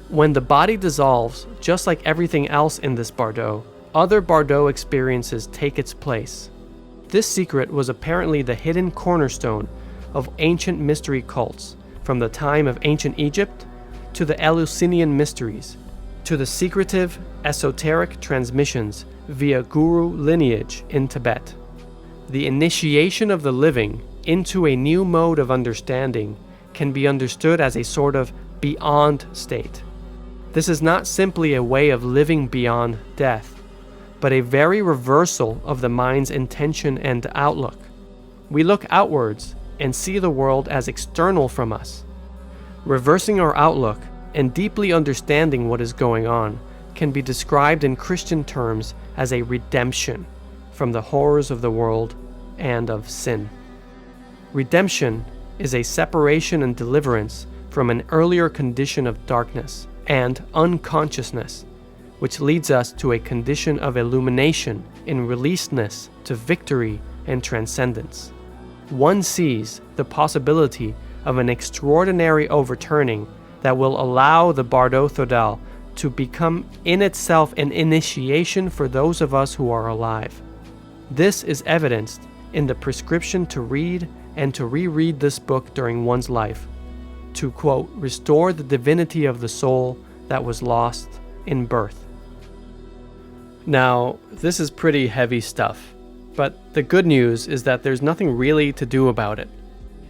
When the body dissolves, just like everything else in this Bardo, other Bardo experiences take its place. This secret was apparently the hidden cornerstone of ancient mystery cults, from the time of ancient Egypt to the Eleusinian mysteries, to the secretive, esoteric transmissions via guru lineage in Tibet. The initiation of the living into a new mode of understanding can be understood as a sort of beyond state. This is not simply a way of living beyond death, but a very reversal of the mind's intention and outlook. We look outwards and see the world as external from us. Reversing our outlook and deeply understanding what is going on can be described in Christian terms as a redemption from the horrors of the world and of sin. Redemption is a separation and deliverance from an earlier condition of darkness and unconsciousness, which leads us to a condition of illumination in releasedness to victory and transcendence. One sees the possibility of an extraordinary overturning that will allow the Bardo Thodol to become in itself an initiation for those of us who are alive. This is evidenced in the prescription to read and to reread this book during one's life, to, quote, restore the divinity of the soul that was lost in birth. Now, this is pretty heavy stuff, but the good news is that there's nothing really to do about it.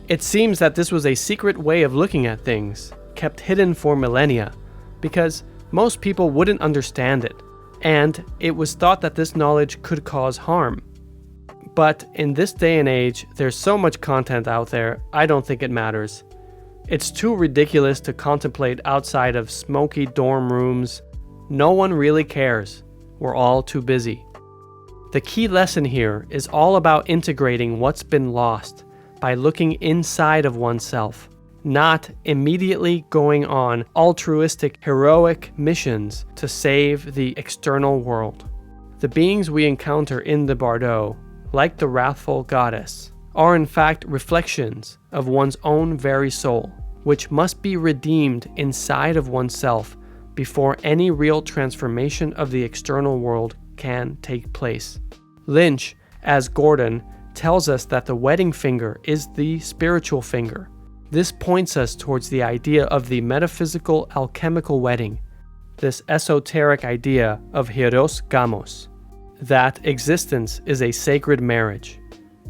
It seems that this was a secret way of looking at things, kept hidden for millennia, because most people wouldn't understand it, and it was thought that this knowledge could cause harm. But in this day and age, there's so much content out there, I don't think it matters. It's too ridiculous to contemplate outside of smoky dorm rooms. No one really cares. We're all too busy. The key lesson here is all about integrating what's been lost by looking inside of oneself, not immediately going on altruistic, heroic missions to save the external world. The beings we encounter in the Bardo, like the wrathful goddess, are in fact reflections of one's own very soul, which must be redeemed inside of oneself before any real transformation of the external world can take place. Lynch, as Gordon, tells us that the wedding finger is the spiritual finger. This points us towards the idea of the metaphysical alchemical wedding, this esoteric idea of Hieros Gamos, that existence is a sacred marriage.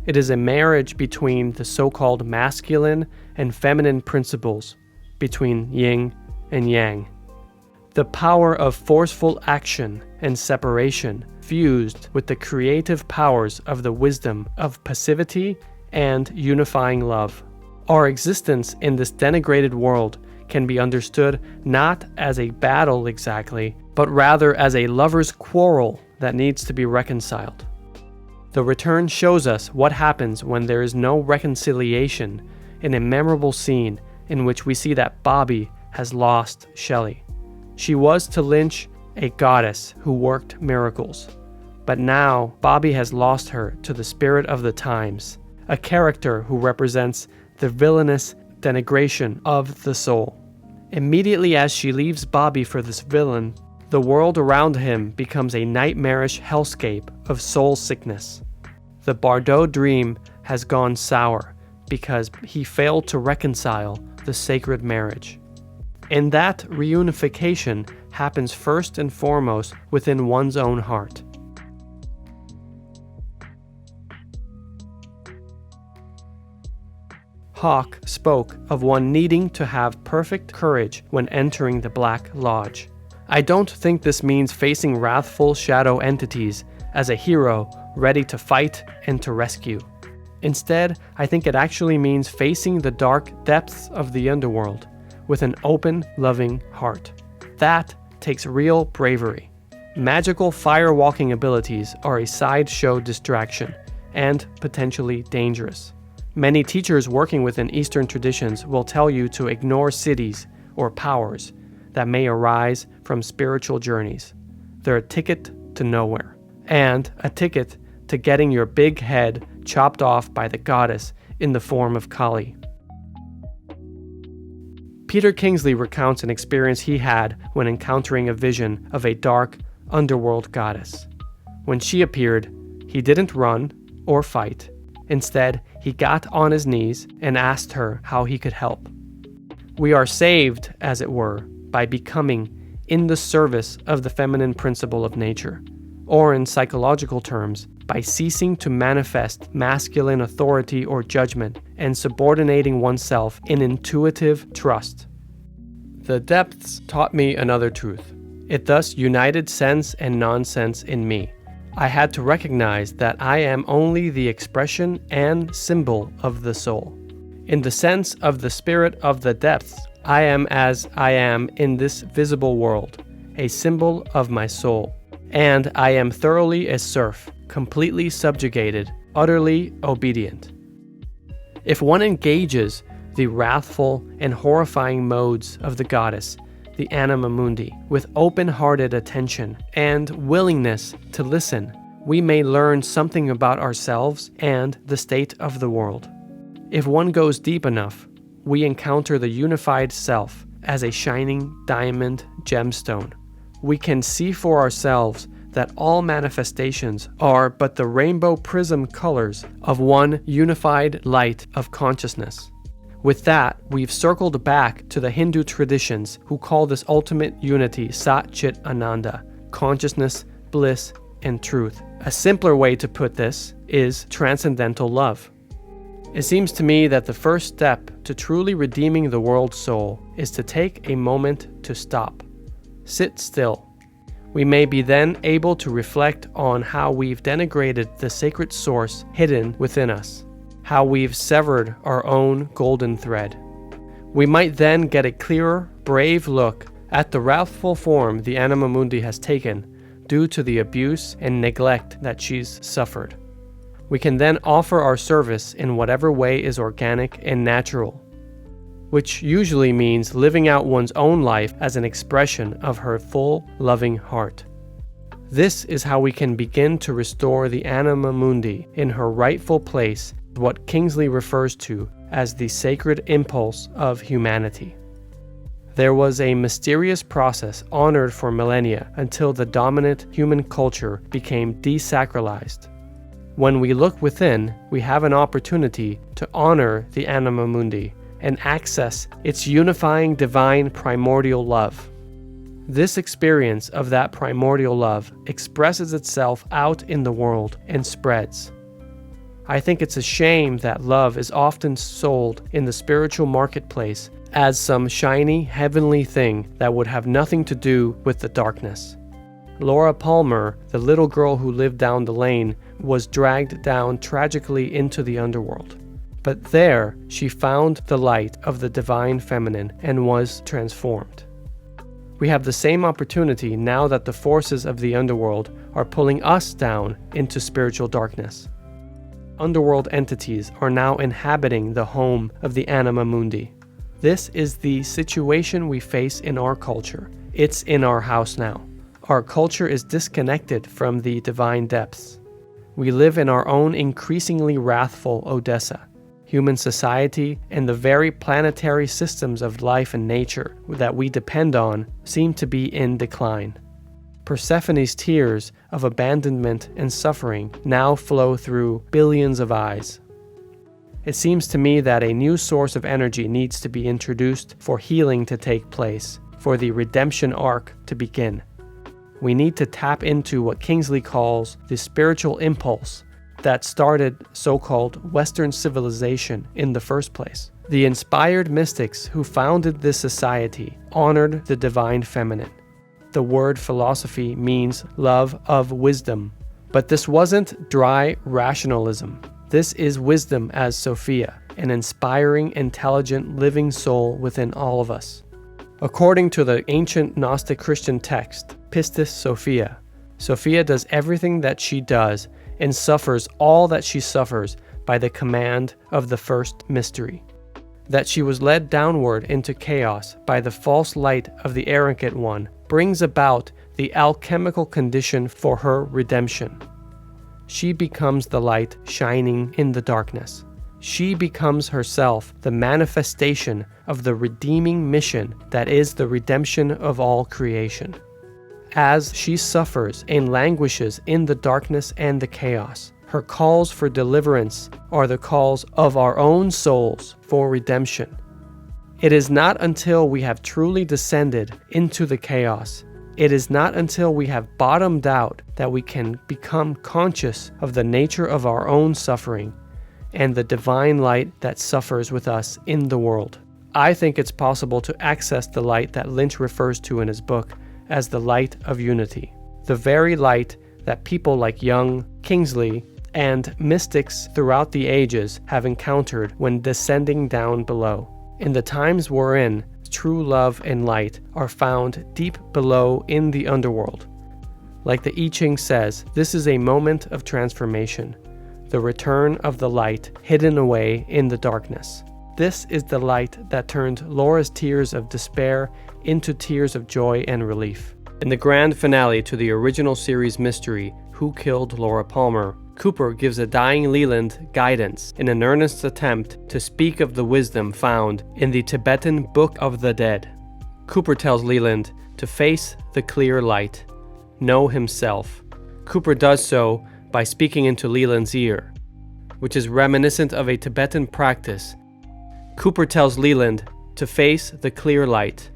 It is a marriage between the so-called masculine and feminine principles, between yin and yang. The power of forceful action and separation fused with the creative powers of the wisdom of passivity and unifying love. Our existence in this denigrated world can be understood not as a battle exactly, but rather as a lover's quarrel that needs to be reconciled. The return shows us what happens when there is no reconciliation in a memorable scene in which we see that Bobby has lost Shelley. She was to Lynch a goddess who worked miracles, but now Bobby has lost her to the spirit of the times, a character who represents the villainous denigration of the soul. Immediately as she leaves Bobby for this villain, the world around him becomes a nightmarish hellscape of soul sickness. The Bardo dream has gone sour because he failed to reconcile the sacred marriage. And that reunification happens first and foremost within one's own heart. Hawke spoke of one needing to have perfect courage when entering the Black Lodge. I don't think this means facing wrathful shadow entities as a hero ready to fight and to rescue. Instead, I think it actually means facing the dark depths of the underworld with an open, loving heart. That takes real bravery. Magical firewalking abilities are a sideshow distraction and potentially dangerous. Many teachers working within Eastern traditions will tell you to ignore cities or powers that may arise from spiritual journeys. They're a ticket to nowhere, and a ticket to getting your big head chopped off by the goddess in the form of Kali. Peter Kingsley recounts an experience he had when encountering a vision of a dark underworld goddess. When she appeared, he didn't run or fight. Instead, he got on his knees and asked her how he could help. We are saved, as it were, by becoming in the service of the feminine principle of nature, or in psychological terms, by ceasing to manifest masculine authority or judgment and subordinating oneself in intuitive trust. The depths taught me another truth. It thus united sense and nonsense in me. I had to recognize that I am only the expression and symbol of the soul. In the sense of the spirit of the depths, I am as I am in this visible world, a symbol of my soul. And I am thoroughly a serf, completely subjugated, utterly obedient. If one engages the wrathful and horrifying modes of the goddess, the Anima Mundi, with open-hearted attention and willingness to listen, we may learn something about ourselves and the state of the world. If one goes deep enough, we encounter the unified self as a shining diamond gemstone. We can see for ourselves that all manifestations are but the rainbow prism colors of one unified light of consciousness. With that, we've circled back to the Hindu traditions who call this ultimate unity Satcitananda, consciousness, bliss, and truth. A simpler way to put this is transcendental love. It seems to me that the first step to truly redeeming the world's soul is to take a moment to stop. Sit still. We may be then able to reflect on how we've denigrated the sacred source hidden within us, how we've severed our own golden thread. We might then get a clearer, brave look at the wrathful form the Anima Mundi has taken due to the abuse and neglect that she's suffered. We can then offer our service in whatever way is organic and natural, which usually means living out one's own life as an expression of her full, loving heart. This is how we can begin to restore the Anima Mundi in her rightful place, what Kingsley refers to as the sacred impulse of humanity. There was a mysterious process honored for millennia until the dominant human culture became desacralized. When we look within, we have an opportunity to honor the Anima Mundi and access its unifying divine primordial love. This experience of that primordial love expresses itself out in the world and spreads. I think it's a shame that love is often sold in the spiritual marketplace as some shiny, heavenly thing that would have nothing to do with the darkness. Laura Palmer, the little girl who lived down the lane, was dragged down tragically into the underworld. But there she found the light of the divine feminine and was transformed. We have the same opportunity now that the forces of the underworld are pulling us down into spiritual darkness. Underworld entities are now inhabiting the home of the Anima Mundi. This is the situation we face in our culture. It's in our house now. Our culture is disconnected from the divine depths. We live in our own increasingly wrathful Odessa. Human society and the very planetary systems of life and nature that we depend on seem to be in decline. Persephone's tears of abandonment and suffering now flow through billions of eyes. It seems to me that a new source of energy needs to be introduced for healing to take place, for the redemption arc to begin. We need to tap into what Kingsley calls the spiritual impulse that started so-called Western civilization in the first place. The inspired mystics who founded this society honored the divine feminine. The word philosophy means love of wisdom. But this wasn't dry rationalism. This is wisdom as Sophia, an inspiring, intelligent, living soul within all of us. According to the ancient Gnostic Christian text, Pistis Sophia, Sophia does everything that she does and suffers all that she suffers by the command of the first mystery. That she was led downward into chaos by the false light of the arrogant one brings about the alchemical condition for her redemption. She becomes the light shining in the darkness. She becomes herself the manifestation of the redeeming mission that is the redemption of all creation. As she suffers and languishes in the darkness and the chaos, her calls for deliverance are the calls of our own souls for redemption. It is not until we have truly descended into the chaos, it is not until we have bottomed out that we can become conscious of the nature of our own suffering and the divine light that suffers with us in the world. I think it's possible to access the light that Lynch refers to in his book as the light of unity, the very light that people like Jung, Kingsley, and mystics throughout the ages have encountered when descending down below. In the times we're in, true love and light are found deep below in the underworld. Like the I Ching says, this is a moment of transformation, the return of the light hidden away in the darkness. This is the light that turned Laura's tears of despair into tears of joy and relief. In the grand finale to the original series mystery, Who Killed Laura Palmer, Cooper gives a dying Leland guidance in an earnest attempt to speak of the wisdom found in the Tibetan Book of the Dead. Cooper tells Leland to face the clear light, know himself. Cooper does so by speaking into Leland's ear, which is reminiscent of a Tibetan practice. Cooper tells Leland to face the clear light,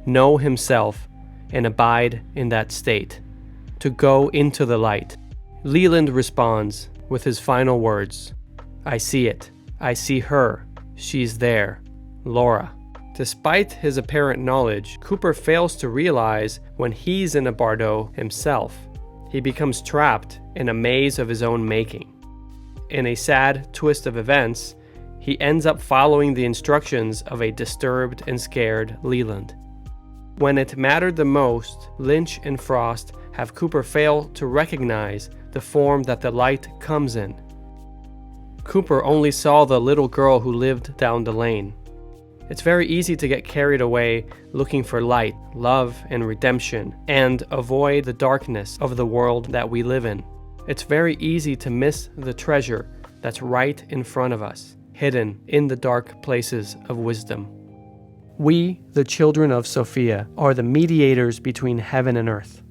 know himself, and abide in that state, to go into the light. Leland responds with his final words, I see it. I see her. She's there. Laura. Despite his apparent knowledge, Cooper fails to realize when he's in a Bardo himself. He becomes trapped in a maze of his own making. In a sad twist of events, he ends up following the instructions of a disturbed and scared Leland. When it mattered the most, Lynch and Frost have Cooper fail to recognize the form that the light comes in. Cooper only saw the little girl who lived down the lane. It's very easy to get carried away looking for light, love, and redemption, and avoid the darkness of the world that we live in. It's very easy to miss the treasure that's right in front of us, hidden in the dark places of wisdom. We, the children of Sophia, are the mediators between heaven and earth.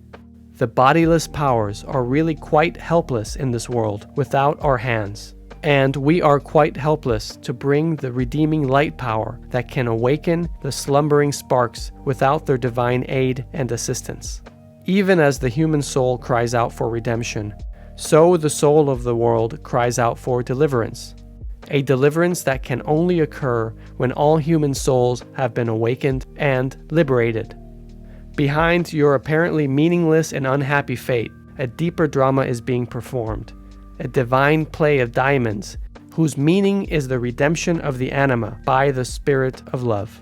The bodiless powers are really quite helpless in this world without our hands, and we are quite helpless to bring the redeeming light power that can awaken the slumbering sparks without their divine aid and assistance. Even as the human soul cries out for redemption, so the soul of the world cries out for deliverance. A deliverance that can only occur when all human souls have been awakened and liberated. Behind your apparently meaningless and unhappy fate, a deeper drama is being performed. A divine play of diamonds whose meaning is the redemption of the anima by the spirit of love.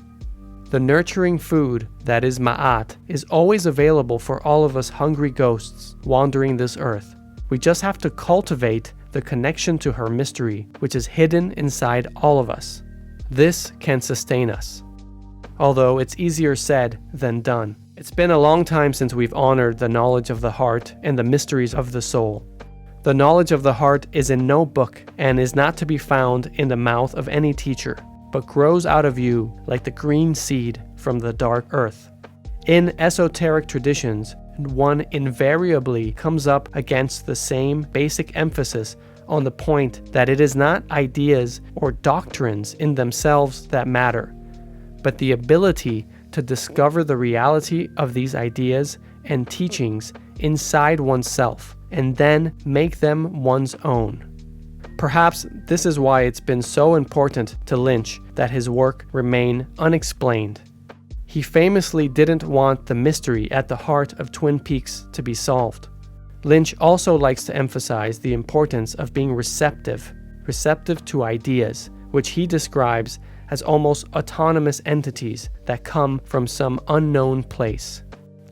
The nurturing food, that is ma'at, is always available for all of us hungry ghosts wandering this earth. We just have to cultivate the connection to her mystery, which is hidden inside all of us. This can sustain us. Although it's easier said than done. It's been a long time since we've honored the knowledge of the heart and the mysteries of the soul. The knowledge of the heart is in no book and is not to be found in the mouth of any teacher, but grows out of you like the green seed from the dark earth. In esoteric traditions, one invariably comes up against the same basic emphasis on the point that it is not ideas or doctrines in themselves that matter, but the ability to discover the reality of these ideas and teachings inside oneself, and then make them one's own. Perhaps this is why it's been so important to Lynch that his work remain unexplained. He famously didn't want the mystery at the heart of Twin Peaks to be solved. Lynch also likes to emphasize the importance of being receptive to ideas, which he describes as almost autonomous entities that come from some unknown place.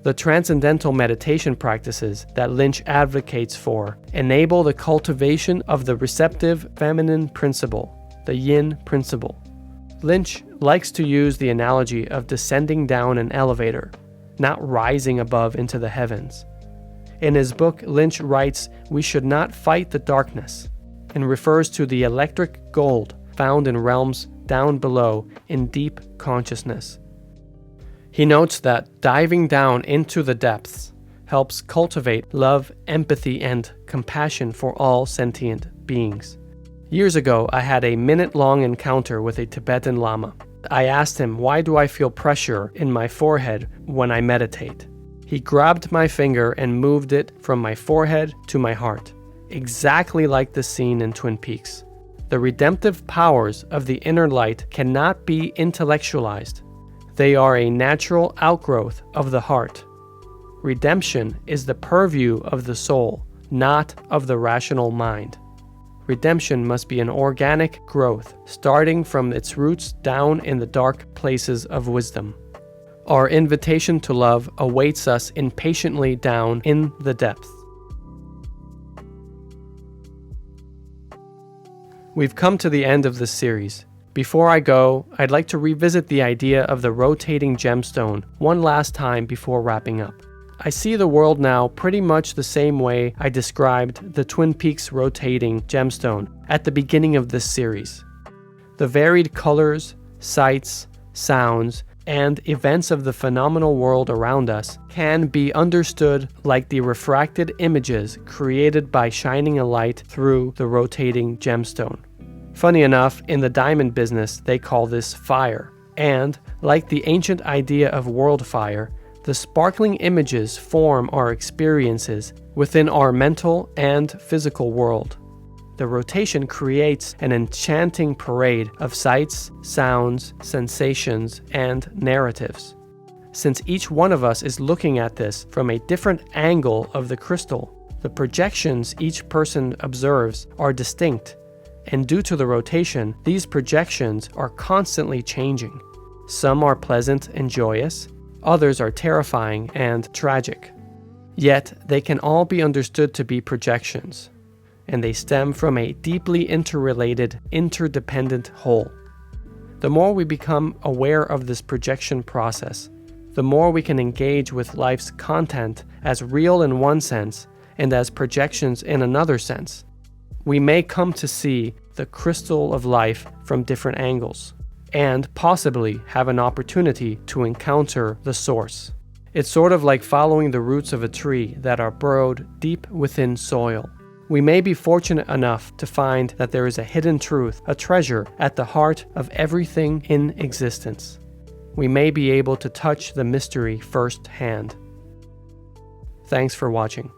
The transcendental meditation practices that Lynch advocates for enable the cultivation of the receptive feminine principle, the yin principle. Lynch likes to use the analogy of descending down an elevator, not rising above into the heavens. In his book, Lynch writes we should not fight the darkness, and refers to the electric gold found in realms down below in deep consciousness. He notes that diving down into the depths helps cultivate love, empathy, and compassion for all sentient beings. Years ago, I had a minute-long encounter with a Tibetan Lama. I asked him, why do I feel pressure in my forehead when I meditate? He grabbed my finger and moved it from my forehead to my heart, exactly like the scene in Twin Peaks. The redemptive powers of the inner light cannot be intellectualized. They are a natural outgrowth of the heart. Redemption is the purview of the soul, not of the rational mind. Redemption must be an organic growth, starting from its roots down in the dark places of wisdom. Our invitation to love awaits us impatiently down in the depths. We've come to the end of this series. Before I go, I'd like to revisit the idea of the rotating gemstone one last time before wrapping up. I see the world now pretty much the same way I described the Twin Peaks rotating gemstone at the beginning of this series. The varied colors, sights, sounds, and events of the phenomenal world around us can be understood like the refracted images created by shining a light through the rotating gemstone. Funny enough, in the diamond business, they call this fire. And, like the ancient idea of world fire, the sparkling images form our experiences within our mental and physical world. The rotation creates an enchanting parade of sights, sounds, sensations, and narratives. Since each one of us is looking at this from a different angle of the crystal, the projections each person observes are distinct. And due to the rotation, these projections are constantly changing. Some are pleasant and joyous, others are terrifying and tragic. Yet, they can all be understood to be projections, and they stem from a deeply interrelated, interdependent whole. The more we become aware of this projection process, the more we can engage with life's content as real in one sense and as projections in another sense. We may come to see the crystal of life from different angles, and possibly have an opportunity to encounter the source. It's sort of like following the roots of a tree that are burrowed deep within soil. We may be fortunate enough to find that there is a hidden truth, a treasure at the heart of everything in existence. We may be able to touch the mystery firsthand. Thanks for watching.